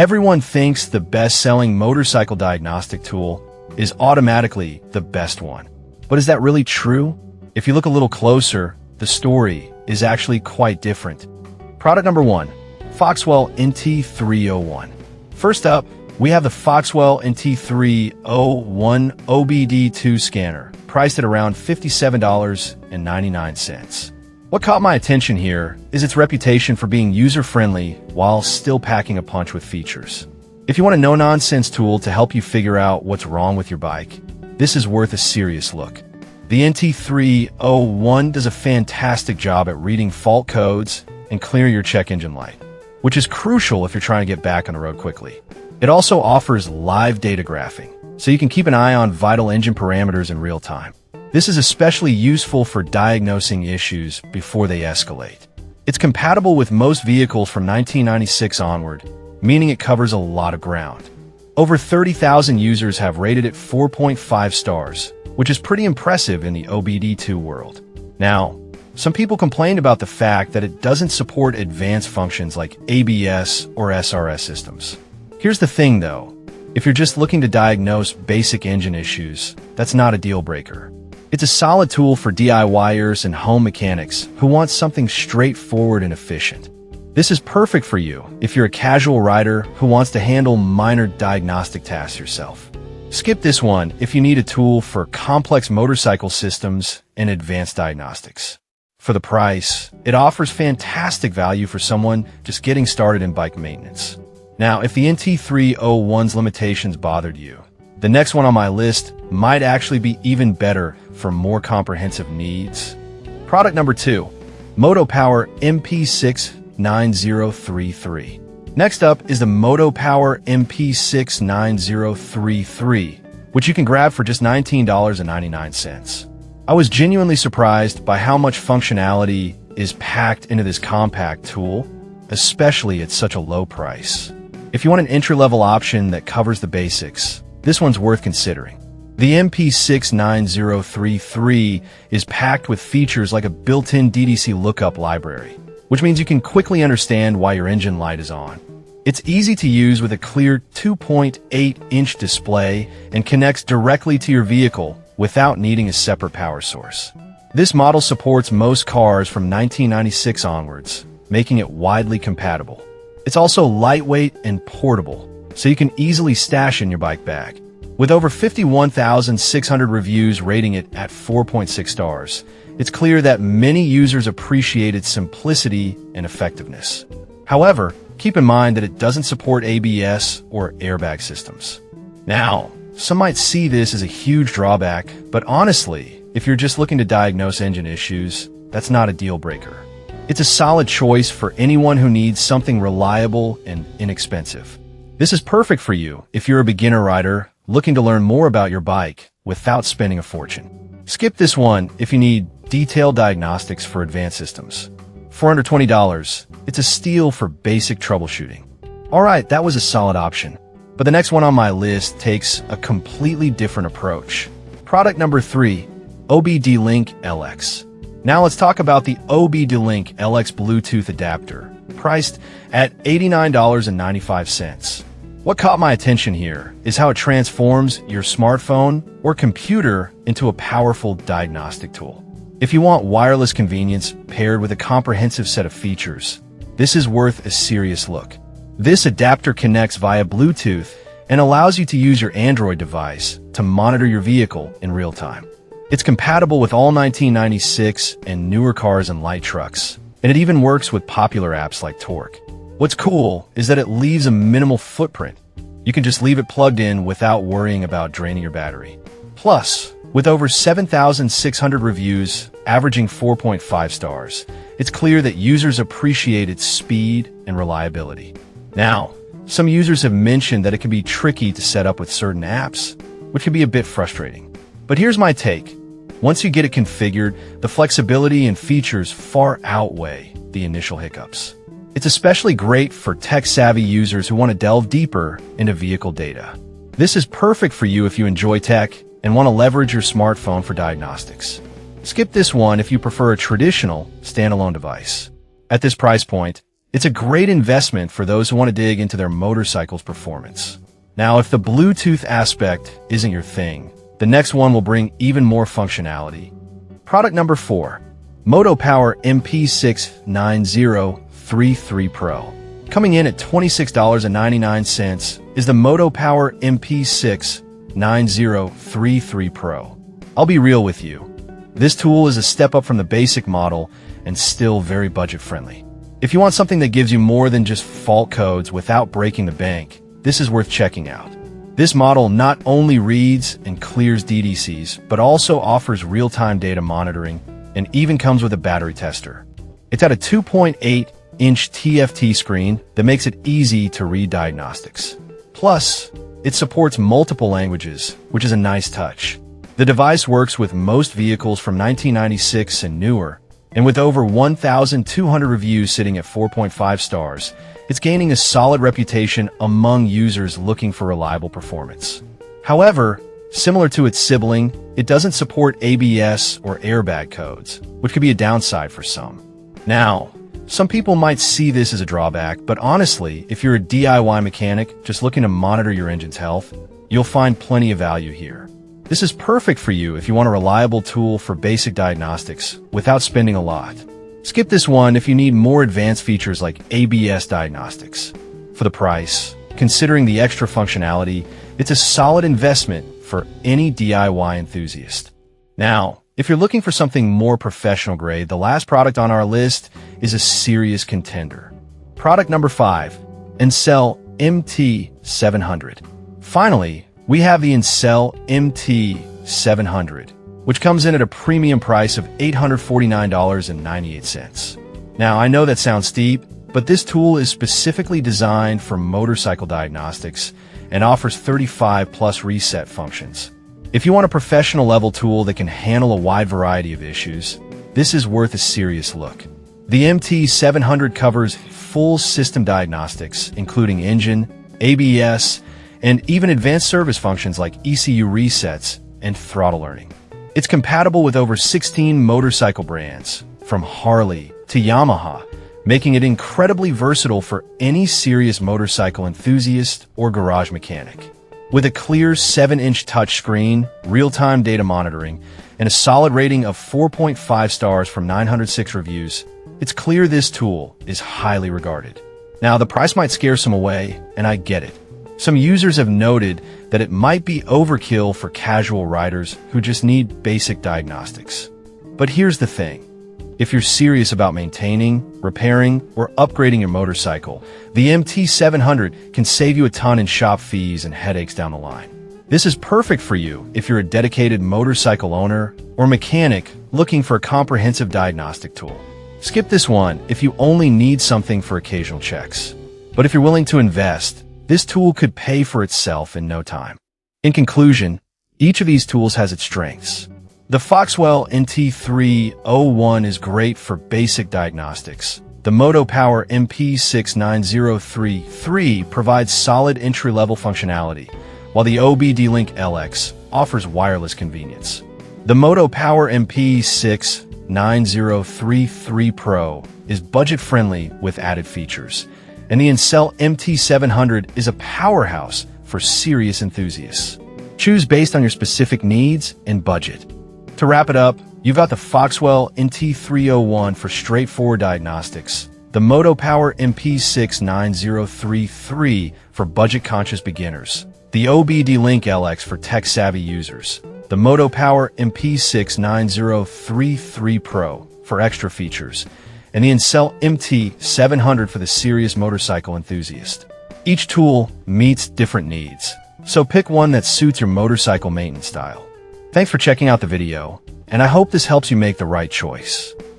Everyone thinks the best-selling motorcycle diagnostic tool is automatically the best one. But is that really true? If you look a little closer, the story is actually quite different. Product number 1, Foxwell NT301. First up, we have the Foxwell NT301 OBD2 scanner, priced at around $57.99. What caught my attention here is its reputation for being user-friendly while still packing a punch with features. If you want a no-nonsense tool to help you figure out what's wrong with your bike, this is worth a serious look. The NT301 does a fantastic job at reading fault codes and clearing your check engine light, which is crucial if you're trying to get back on the road quickly. It also offers live data graphing, so you can keep an eye on vital engine parameters in real time. This is especially useful for diagnosing issues before they escalate. It's compatible with most vehicles from 1996 onward, meaning it covers a lot of ground. Over 30,000 users have rated it 4.5 stars, which is pretty impressive in the OBD2 world. Now, some people complained about the fact that it doesn't support advanced functions like ABS or SRS systems. Here's the thing though, if you're just looking to diagnose basic engine issues, that's not a deal breaker. It's a solid tool for DIYers and home mechanics who want something straightforward and efficient. This is perfect for you if you're a casual rider who wants to handle minor diagnostic tasks yourself. Skip this one if you need a tool for complex motorcycle systems and advanced diagnostics. For the price, it offers fantastic value for someone just getting started in bike maintenance. Now, if the NT301's limitations bothered you, the next one on my list might actually be even better for more comprehensive needs. Product number 2, MotoPower MP69033. Next up is the MotoPower MP69033, which you can grab for just $19.99. I was genuinely surprised by how much functionality is packed into this compact tool, especially at such a low price. If you want an entry-level option that covers the basics, this one's worth considering. The MP69033 is packed with features like a built-in DDC lookup library, which means you can quickly understand why your engine light is on. It's easy to use with a clear 2.8-inch display and connects directly to your vehicle without needing a separate power source. This model supports most cars from 1996 onwards, making it widely compatible. It's also lightweight and portable, so you can easily stash in your bike bag. With over 51,600 reviews rating it at 4.6 stars, it's clear that many users appreciate its simplicity and effectiveness. However, keep in mind that it doesn't support ABS or airbag systems. Now, some might see this as a huge drawback, but honestly, if you're just looking to diagnose engine issues, that's not a deal breaker. It's a solid choice for anyone who needs something reliable and inexpensive. This is perfect for you if you're a beginner rider looking to learn more about your bike without spending a fortune. Skip this one if you need detailed diagnostics for advanced systems. For under $20, it's a steal for basic troubleshooting. Alright, that was a solid option. But the next one on my list takes a completely different approach. Product number 3, OBD-Link LX. Now let's talk about the OBD-Link LX Bluetooth adapter, priced at $89.95. What caught my attention here is how it transforms your smartphone or computer into a powerful diagnostic tool. If you want wireless convenience paired with a comprehensive set of features, this is worth a serious look. This adapter connects via Bluetooth and allows you to use your Android device to monitor your vehicle in real time. It's compatible with all 1996 and newer cars and light trucks, and it even works with popular apps like Torque. What's cool is that it leaves a minimal footprint. You can just leave it plugged in without worrying about draining your battery. Plus, with over 7,600 reviews, averaging 4.5 stars, it's clear that users appreciate its speed and reliability. Now, some users have mentioned that it can be tricky to set up with certain apps, which can be a bit frustrating. But here's my take. Once you get it configured, the flexibility and features far outweigh the initial hiccups. It's especially great for tech-savvy users who want to delve deeper into vehicle data. This is perfect for you if you enjoy tech and want to leverage your smartphone for diagnostics. Skip this one if you prefer a traditional, standalone device. At this price point, It's a great investment for those who want to dig into their motorcycle's performance. Now, if the Bluetooth aspect isn't your thing, the next one will bring even more functionality. Product number 4. Moto Power MP6 9033 Pro. Coming in at $26.99 is the Moto Power MP6 9033 Pro. I'll be real with you. This tool is a step up from the basic model and still very budget-friendly. If you want something that gives you more than just fault codes without breaking the bank, this is worth checking out. This model not only reads and clears DDCs, but also offers real-time data monitoring and even comes with a battery tester. It's at a 2.8-inch TFT screen that makes it easy to read diagnostics. Plus, it supports multiple languages, which is a nice touch. The device works with most vehicles from 1996 and newer, and with over 1,200 reviews sitting at 4.5 stars, it's gaining a solid reputation among users looking for reliable performance. However, similar to its sibling, it doesn't support ABS or airbag codes, which could be a downside for some. Now, some people might see this as a drawback, but honestly, if you're a DIY mechanic just looking to monitor your engine's health, you'll find plenty of value here. This is perfect for you if you want a reliable tool for basic diagnostics without spending a lot. Skip this one if you need more advanced features like ABS diagnostics. For the price, considering the extra functionality, it's a solid investment for any DIY enthusiast. Now, if you're looking for something more professional grade, the last product on our list is a serious contender. Product number 5, Incel MT700. Finally, we have the Incel MT700, which comes in at a premium price of $849.98. Now, I know that sounds steep, but this tool is specifically designed for motorcycle diagnostics and offers 35+ reset functions. If you want a professional level tool that can handle a wide variety of issues, this is worth a serious look. The MT700 covers full system diagnostics, including engine, ABS, and even advanced service functions like ECU resets and throttle learning. It's compatible with over 16 motorcycle brands, from Harley to Yamaha, making it incredibly versatile for any serious motorcycle enthusiast or garage mechanic. With a clear 7-inch touchscreen, real-time data monitoring, and a solid rating of 4.5 stars from 906 reviews, it's clear this tool is highly regarded. Now, the price might scare some away, and I get it. Some users have noted that it might be overkill for casual riders who just need basic diagnostics. But here's the thing. If you're serious about maintaining, repairing, or upgrading your motorcycle, the MT700 can save you a ton in shop fees and headaches down the line. This is perfect for you if you're a dedicated motorcycle owner or mechanic looking for a comprehensive diagnostic tool. Skip this one if you only need something for occasional checks. But if you're willing to invest, this tool could pay for itself in no time. In conclusion, each of these tools has its strengths. The Foxwell NT301 is great for basic diagnostics. The Moto Power MP69033 provides solid entry-level functionality, while the OBD-Link LX offers wireless convenience. The Moto Power MP69033 Pro is budget-friendly with added features, and the Incel MT700 is a powerhouse for serious enthusiasts. Choose based on your specific needs and budget. To wrap it up, you've got the Foxwell NT301 for straightforward diagnostics, the Moto Power MP69033 for budget-conscious beginners, the OBD-Link LX for tech-savvy users, the Moto Power MP69033 Pro for extra features, and the Incel MT700 for the serious motorcycle enthusiast. Each tool meets different needs, so pick one that suits your motorcycle maintenance style. Thanks for checking out the video, and I hope this helps you make the right choice.